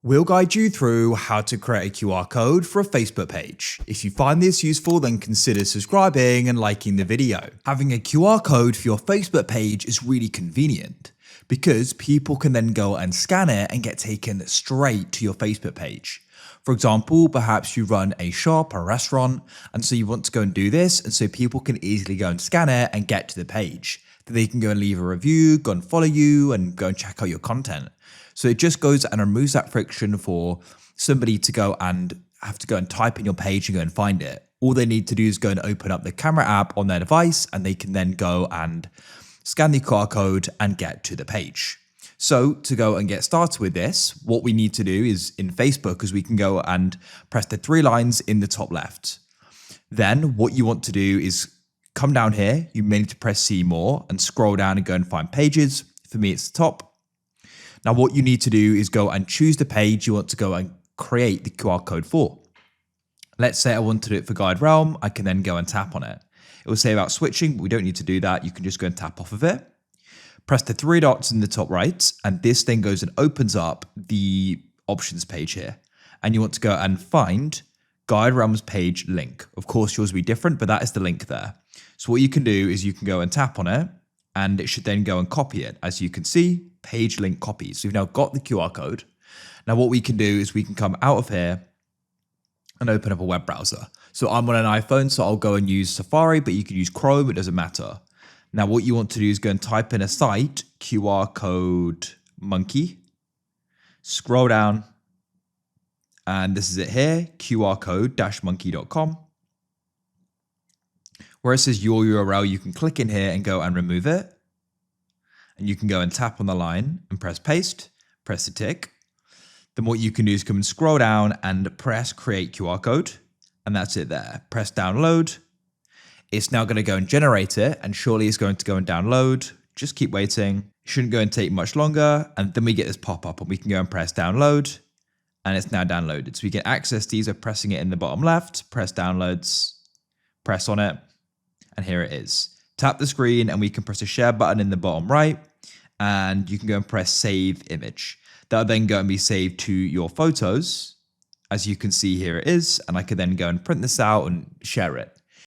We'll guide you through how to create a QR code for a Facebook page. If you find this useful, then consider subscribing and liking the video. Having a QR code for your Facebook page is really convenient because people can then go and scan it and get taken straight to your Facebook page. For example, perhaps you run a shop or a restaurant, and so you want to go and do this, and so people can easily go and scan it and get to the page. Then they can go and leave a review, go and follow you, and go and check out your content. So it just goes and removes that friction for somebody to go and have to go and type in your page and go and find it. All they need to do is go and open up the camera app on their device, and they can then go and scan the QR code and get to the page. So to go and get started with this, what we need to do is in Facebook is we can go and press the 3 lines in the top left. Then what you want to do is come down here. You may need to press see more and scroll down and go and find pages. For me, it's the top. Now, what you need to do is go and choose the page you want to go and create the QR code for. Let's say I want to do it for GuideRealm. I can then go and tap on it. It will say about switching, but we don't need to do that. You can just go and tap off of it. Press the 3 dots in the top right, and this thing goes and opens up the options page here. And you want to go and find GuideRealm's page link. Of course, yours will be different, but that is the link there. So what you can do is you can go and tap on it, and it should then go and copy it. As you can see, page link copies. So we've now got the QR code. Now what we can do is we can come out of here and open up a web browser. So I'm on an iPhone, so I'll go and use Safari, but you can use Chrome, it doesn't matter. Now what you want to do is go and type in a site, QR code monkey, scroll down, and this is it here, QR code-monkey.com. Where it says your URL, you can click in here and go and remove it. And you can go and tap on the line and press paste, press the tick. Then what you can do is come and scroll down and press create QR code. And that's it there. Press download. It's now going to go and generate it, and surely it's going to go and download. Just keep waiting. It shouldn't go and take much longer. And then we get this pop up and we can go and press download, and it's now downloaded. So we can access these by pressing it in the bottom left, press downloads, press on it, and here it is. Tap the screen and we can press the share button in the bottom right, and you can go and press save image. That'll then go and be saved to your photos. As you can see, here it is, and I can then go and print this out and share it.